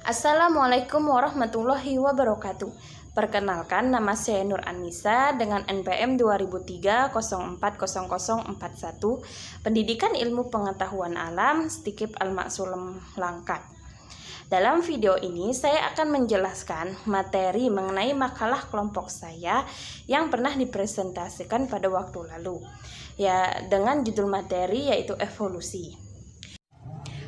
Assalamualaikum warahmatullahi wabarakatuh. Perkenalkan, nama saya Nur Anissa dengan NPM 2003-040041, Pendidikan Ilmu Pengetahuan Alam, Stikip Al-Maksulem Langkat. Dalam video ini saya akan menjelaskan materi mengenai makalah kelompok saya yang pernah dipresentasikan pada waktu lalu, ya, dengan judul materi yaitu evolusi.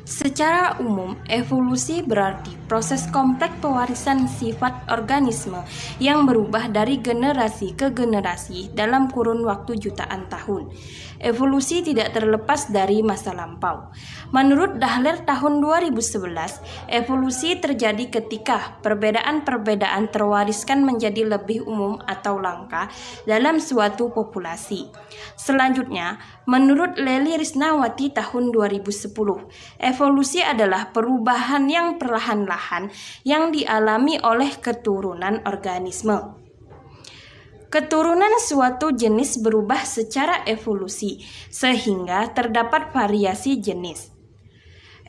Secara umum, evolusi berarti proses kompleks pewarisan sifat organisme yang berubah dari generasi ke generasi dalam kurun waktu jutaan tahun. Evolusi tidak terlepas dari masa lampau. Menurut Dahler tahun 2011, evolusi terjadi ketika perbedaan-perbedaan terwariskan menjadi lebih umum atau langka dalam suatu populasi. Selanjutnya, menurut Lely Risnawati tahun 2010, evolusi adalah perubahan yang perlahan-lahan yang dialami oleh keturunan organisme. Keturunan suatu jenis berubah secara evolusi, sehingga terdapat variasi jenis.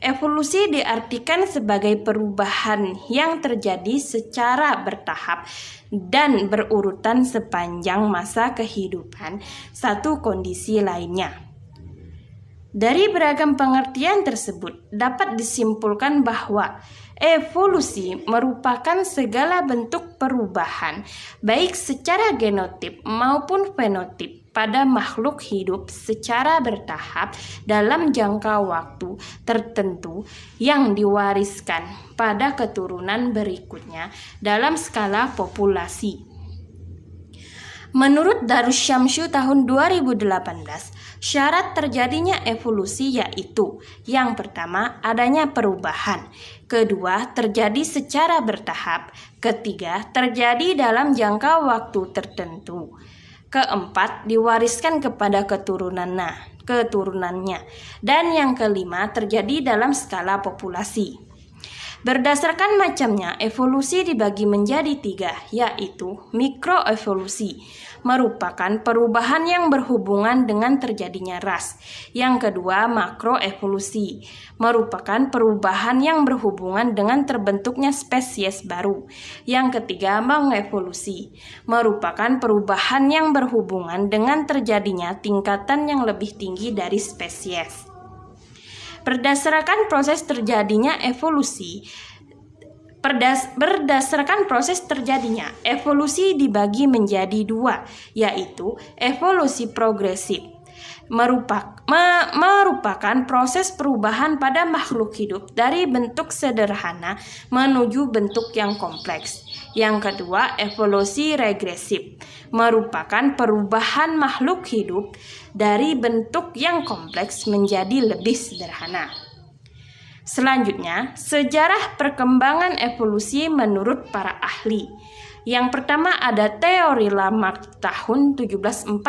Evolusi diartikan sebagai perubahan yang terjadi secara bertahap dan berurutan sepanjang masa kehidupan satu kondisi lainnya. Dari beragam pengertian tersebut, dapat disimpulkan bahwa evolusi merupakan segala bentuk perubahan, baik secara genotip maupun fenotip, pada makhluk hidup secara bertahap dalam jangka waktu tertentu yang diwariskan pada keturunan berikutnya dalam skala populasi. Menurut Darussyamsu tahun 2018, syarat terjadinya evolusi yaitu: yang pertama, adanya perubahan; kedua, terjadi secara bertahap; ketiga, terjadi dalam jangka waktu tertentu; keempat, diwariskan kepada keturunannya; dan yang kelima, terjadi dalam skala populasi. Berdasarkan macamnya, evolusi dibagi menjadi tiga, yaitu mikroevolusi, merupakan perubahan yang berhubungan dengan terjadinya ras. Yang kedua, makroevolusi, merupakan perubahan yang berhubungan dengan terbentuknya spesies baru. Yang ketiga, mengevolusi, merupakan perubahan yang berhubungan dengan terjadinya tingkatan yang lebih tinggi dari spesies. Berdasarkan proses terjadinya evolusi dibagi menjadi dua, yaitu evolusi progresif, merupakan proses perubahan pada makhluk hidup dari bentuk sederhana menuju bentuk yang kompleks. Yang kedua, evolusi regresif, merupakan perubahan makhluk hidup dari bentuk yang kompleks menjadi lebih sederhana. Selanjutnya, sejarah perkembangan evolusi menurut para ahli. Yang pertama ada teori Lamarck tahun 1744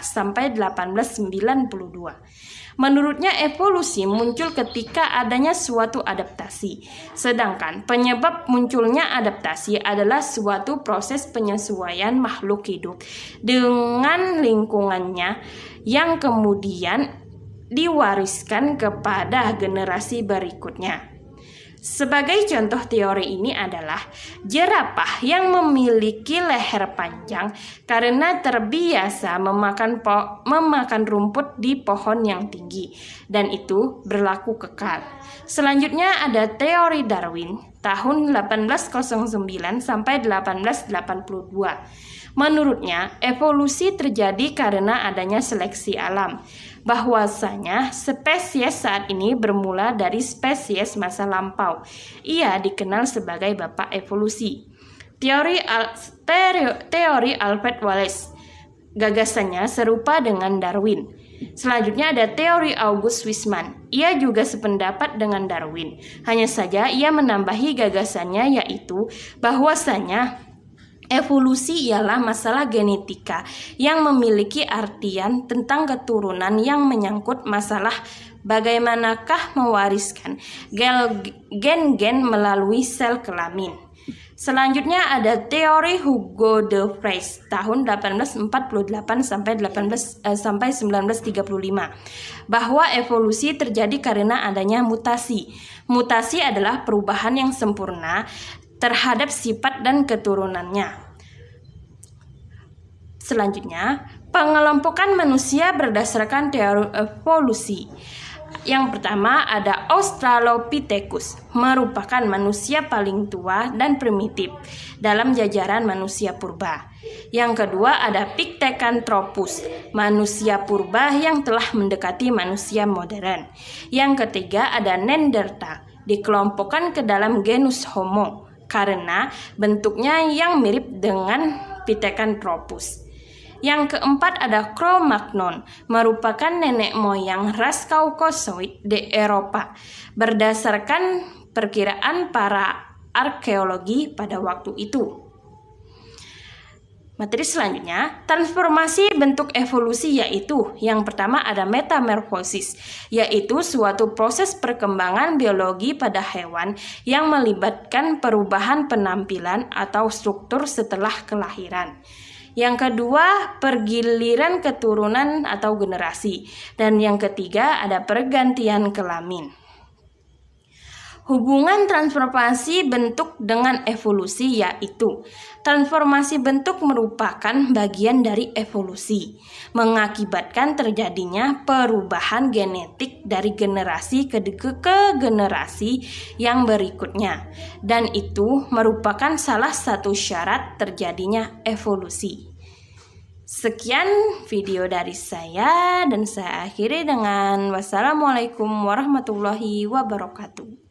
sampai 1892. Menurutnya evolusi muncul ketika adanya suatu adaptasi, sedangkan penyebab munculnya adaptasi adalah suatu proses penyesuaian makhluk hidup dengan lingkungannya yang kemudian diwariskan kepada generasi berikutnya. Sebagai contoh teori ini adalah jerapah yang memiliki leher panjang karena terbiasa memakan rumput di pohon yang tinggi, dan itu berlaku kekal. Selanjutnya ada teori Darwin tahun 1809 sampai 1882. Menurutnya, evolusi terjadi karena adanya seleksi alam, bahwasanya spesies saat ini bermula dari spesies masa lampau. Ia dikenal sebagai bapak evolusi. Teori Alfred Wallace, gagasannya serupa dengan Darwin. Selanjutnya ada teori August Weismann. Ia juga sependapat dengan Darwin. Hanya saja ia menambahi gagasannya, yaitu bahwasanya evolusi ialah masalah genetika yang memiliki artian tentang keturunan yang menyangkut masalah bagaimanakah mewariskan gen-gen melalui sel kelamin. Selanjutnya ada teori Hugo de Vries tahun 1848 sampai 1935 bahwa evolusi terjadi karena adanya mutasi. Mutasi adalah perubahan yang sempurna terhadap sifat dan keturunannya. Selanjutnya, pengelompokan manusia berdasarkan teori evolusi. Yang pertama ada Australopithecus, merupakan manusia paling tua dan primitif dalam jajaran manusia purba. Yang kedua ada Pithecanthropus, manusia purba yang telah mendekati manusia modern. Yang ketiga ada Neanderthal, dikelompokkan ke dalam genus Homo karena bentuknya yang mirip dengan Pithecanthropus. Yang keempat ada Cro-Magnon, merupakan nenek moyang ras Kaukasoid di Eropa, berdasarkan perkiraan para arkeologi pada waktu itu. Materi selanjutnya, transformasi bentuk evolusi yaitu yang pertama ada metamorfosis, yaitu suatu proses perkembangan biologi pada hewan yang melibatkan perubahan penampilan atau struktur setelah kelahiran. Yang kedua, pergiliran keturunan atau generasi. Dan yang ketiga, ada pergantian kelamin. Hubungan transformasi bentuk dengan evolusi yaitu transformasi bentuk merupakan bagian dari evolusi, mengakibatkan terjadinya perubahan genetik dari generasi ke generasi yang berikutnya, dan itu merupakan salah satu syarat terjadinya evolusi. Sekian video dari saya dan saya akhiri dengan wassalamualaikum warahmatullahi wabarakatuh.